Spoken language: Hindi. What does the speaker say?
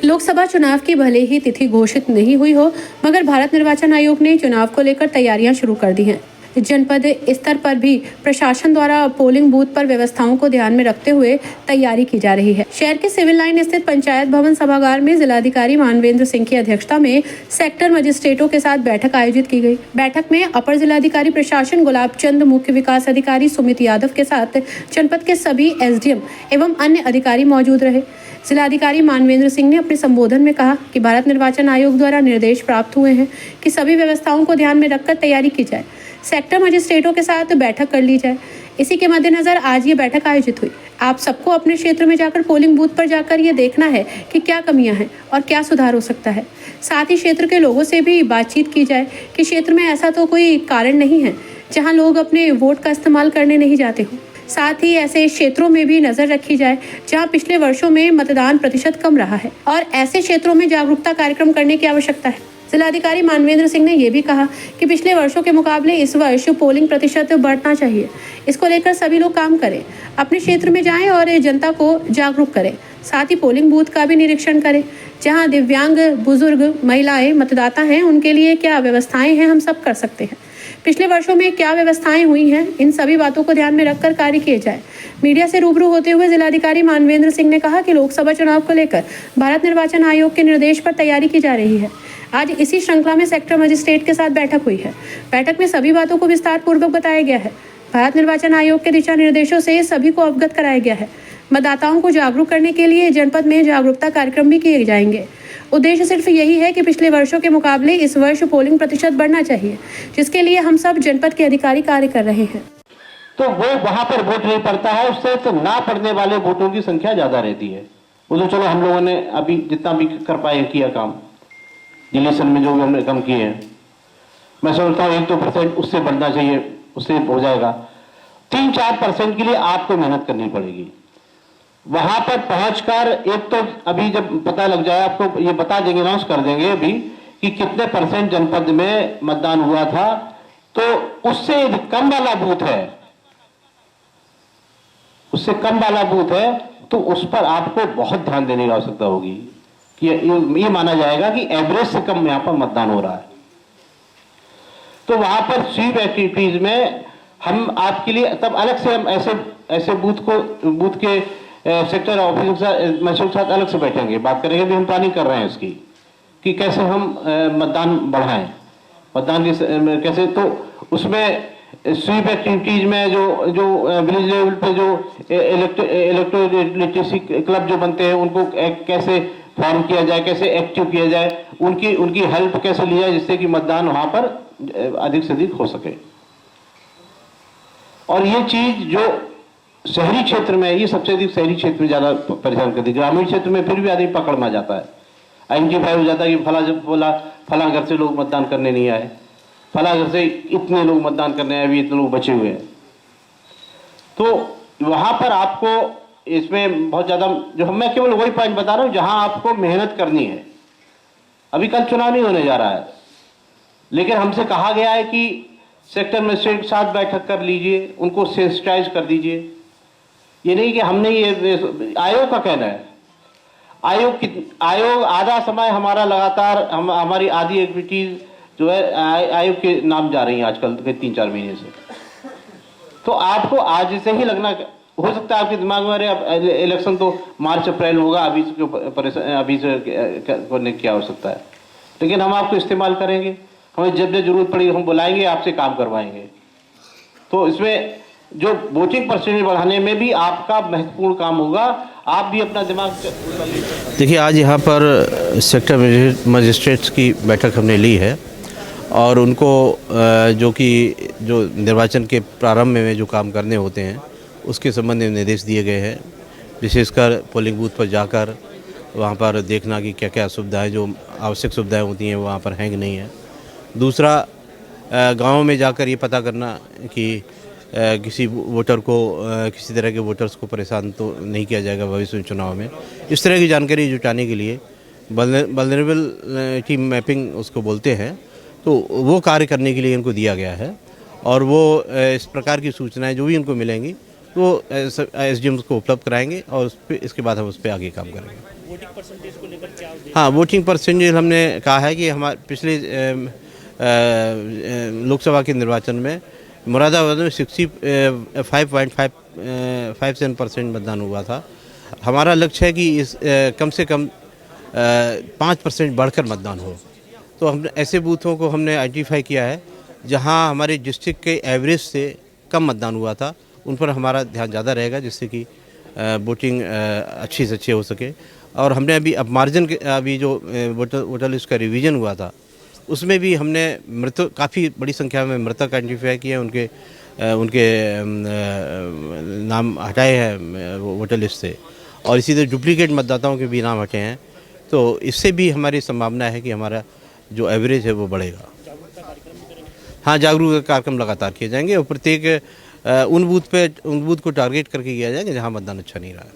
लोकसभा चुनाव की भले ही तिथि घोषित नहीं हुई हो, मगर भारत निर्वाचन आयोग ने चुनाव को लेकर तैयारियां शुरू कर दी हैं। जनपद स्तर पर भी प्रशासन द्वारा पोलिंग बूथ पर व्यवस्थाओं को ध्यान में रखते हुए तैयारी की जा रही है। शहर के सिविल लाइन स्थित पंचायत भवन सभागार में जिलाधिकारी मानवेंद्र सिंह की अध्यक्षता में सेक्टर मजिस्ट्रेटों के साथ बैठक आयोजित की गई। बैठक में अपर जिलाधिकारी प्रशासन गुलाब चंद, मुख्य विकास अधिकारी सुमित यादव के साथ जनपद के सभी एसडीएम एवं अन्य अधिकारी मौजूद रहे। जिलाधिकारी मानवेंद्र सिंह ने अपने संबोधन में कहा कि भारत निर्वाचन आयोग द्वारा निर्देश प्राप्त हुए हैं कि सभी व्यवस्थाओं को ध्यान में रखकर तैयारी की जाए। सेक्टर मजिस्ट्रेटों के साथ बैठक कर ली जाए। इसी के मद्देनजर आज ये बैठक आयोजित हुई। आप सबको अपने क्षेत्र में जाकर पोलिंग बूथ पर जाकर ये देखना है कि क्या कमियां हैं और क्या सुधार हो सकता है। साथ ही क्षेत्र के लोगों से भी बातचीत की जाए कि क्षेत्र में ऐसा तो कोई कारण नहीं है जहां लोग अपने वोट का इस्तेमाल करने नहीं जाते हों। साथ ही ऐसे क्षेत्रों में भी नजर रखी जाए जहां पिछले वर्षों में मतदान प्रतिशत कम रहा है और ऐसे क्षेत्रों में जागरूकता कार्यक्रम करने की आवश्यकता है। जिलाधिकारी मानवेंद्र सिंह ने यह भी कहा कि पिछले वर्षों के मुकाबले इस वर्ष पोलिंग प्रतिशत बढ़ना चाहिए। इसको लेकर सभी लोग काम करें, अपने क्षेत्र में जाएं और जनता को जागरूक करें। साथ ही पोलिंग बूथ का भी निरीक्षण करें, जहां दिव्यांग, बुजुर्ग, महिलाएं मतदाता हैं, उनके लिए क्या व्यवस्थाएं हैं, हम सब कर सकते हैं। पिछले वर्षों में क्या व्यवस्थाएं हुई हैं, इन सभी बातों को ध्यान में रखकर कार्य किए जाए। मीडिया से रूबरू होते हुए जिलाधिकारी मानवेंद्र सिंह ने कहा कि लोकसभा चुनाव को लेकर भारत निर्वाचन आयोग के निर्देश पर तैयारी की जा रही है। आज इसी श्रृंखला में सेक्टर मजिस्ट्रेट के साथ बैठक हुई है। बैठक में सभी बातों को विस्तार पूर्वक बताया गया है। भारत निर्वाचन आयोग के दिशा निर्देशों से सभी को अवगत कराया गया है। मतदाताओं को जागरूक करने के लिए जनपद में जागरूकता कार्यक्रम भी किए जाएंगे। उद्देश्य सिर्फ यही है कि पिछले वर्षों के मुकाबले इस वर्ष पोलिंग प्रतिशत बढ़ना चाहिए, जिसके लिए हम सब जनपद के अधिकारी कार्य कर रहे हैं। तो वो वहां पर वोट नहीं पड़ता है, उससे तो ना पड़ने वाले वोटों की संख्या ज्यादा रहती है। वो तो चलो हम लोगों ने अभी जितना भी कर पाए किया काम, इलेक्शन में जो भी हमने कम किए हैं, मैं समझता हूँ 1-2% उससे बढ़ना चाहिए, उससे हो जाएगा। 3-4% के लिए आपको मेहनत करनी पड़ेगी। वहां पर पहुंचकर एक तो अभी जब पता लग जाए, आपको ये बता देंगे, अनाउंस कर देंगे अभी कि कितने % जनपद में मतदान हुआ था। तो उससे कम वाला बूथ है, उससे कम वाला बूथ है, तो उस पर आपको बहुत ध्यान देने की आवश्यकता होगी कि ये माना जाएगा कि एवरेज से कम यहां पर मतदान हो रहा है। तो वहां पर स्वीप एक्टिविटीज में हम आपके लिए तब अलग से हम ऐसे बूथ के सेक्टर ऑफिसर के साथ अलग से बैठेंगे, बात करेंगे। भी हम प्लानिंग कर रहे हैं इसकी कि कैसे हम मतदान बढ़ाएं, मतदान की कैसे। तो उसमें स्वीप एक्टिविटीज में जो विलेज लेवल पे जो इलेक्ट्रोलिटरेसी क्लब जो बनते हैं, उनको कैसे फॉर्म किया जाए, कैसे एक्टिव किया जाए, उनकी हेल्प कैसे ली जाए, जिससे कि मतदान वहां पर अधिक से अधिक हो सके। और ये चीज जो शहरी क्षेत्र में, ये सबसे अधिक शहरी क्षेत्र में ज्यादा परेशान करती है। ग्रामीण क्षेत्र में फिर भी आदमी पकड़ में जाता है, आइडेंटिफाई हो जाता है कि फला घर से लोग मतदान करने नहीं आए, फला घर से इतने लोग मतदान करने आए, अभी इतने लोग बचे हुए हैं। तो वहां पर आपको इसमें बहुत ज्यादा जो मैं केवल वही पॉइंट बता रहा हूं जहां आपको मेहनत करनी है। अभी कल चुनाव नहीं होने जा रहा है, लेकिन हमसे कहा गया है कि सेक्टर मजिस्ट्रेट के साथ बैठक कर लीजिए, उनको सेंसिटाइज कर दीजिए। ये नहीं कि हमने ये आयोग का कहना है। आयोग आधा समय हमारा लगातार हमारी आधी एक्टिविटीज जो है आयोग के नाम जा रही है आजकल के 3-4 महीने से। तो आपको आज से ही लगना, हो सकता है आपके दिमाग में अरे इलेक्शन तो मार्च अप्रैल होगा, अभी से करने की क्या हो सकता है। लेकिन हम आपको इस्तेमाल करेंगे, हमें जब जरूरत पड़ेगी हम बुलाएंगे, आपसे काम करवाएंगे। तो इसमें जो वोटिंग परसेंटेज बढ़ाने में भी आपका महत्वपूर्ण काम होगा। आप भी अपना दिमाग देखिए, आज यहाँ पर सेक्टर मजिस्ट्रेट्स की बैठक हमने ली है और उनको जो निर्वाचन के प्रारंभ में जो काम करने होते हैं उसके संबंध में निर्देश दिए गए हैं। विशेषकर पोलिंग बूथ पर जाकर वहाँ पर देखना कि क्या क्या सुविधाएं, जो आवश्यक सुविधाएं होती हैं, वहाँ पर हैं कि नहीं है। दूसरा, गाँव में जाकर ये पता करना कि किसी वोटर को, किसी तरह के वोटर्स को परेशान तो नहीं किया जाएगा भविष्य में चुनाव में। इस तरह की जानकारी जुटाने के लिए वल्नरेबिलिटी मैपिंग उसको बोलते हैं, तो वो कार्य करने के लिए इनको दिया गया है। और वो इस प्रकार की सूचनाएं जो भी इनको मिलेंगी वो एसडीएम को उपलब्ध कराएंगे और इसके बाद हम उस पर आगे काम करेंगे। परसेंटेज को लेकर क्या उद्देश्य? हाँ, वोटिंग परसेंटेज हमने कहा है कि हमारे पिछले लोकसभा के निर्वाचन में मुरादाबाद में 65.57% मतदान हुआ था। हमारा लक्ष्य है कि इस कम से कम 5% बढ़कर मतदान हो। तो हमने ऐसे बूथों को हमने आइडेंटिफाई किया है जहां हमारे डिस्ट्रिक्ट के एवरेज से कम मतदान हुआ था, उन पर हमारा ध्यान ज़्यादा रहेगा जिससे कि वोटिंग अच्छी से अच्छी हो सके। और हमने अब मार्जिन के अभी जो वोटर लिस्ट का रिवीजन हुआ था उसमें भी हमने मृतक काफ़ी बड़ी संख्या में मृतक आइडेंटिफाई किए हैं, उनके नाम हटाए हैं वोटर लिस्ट से, और इसी तरह डुप्लीकेट मतदाताओं के भी नाम हटे हैं। तो इससे भी हमारी संभावना है कि हमारा जो एवरेज है वो बढ़ेगा। हाँ, जागरूकता कार्यक्रम लगातार किए जाएंगे और प्रत्येक उन बूथ को टारगेट करके किया जाएगा जहाँ मतदान अच्छा नहीं रहा है।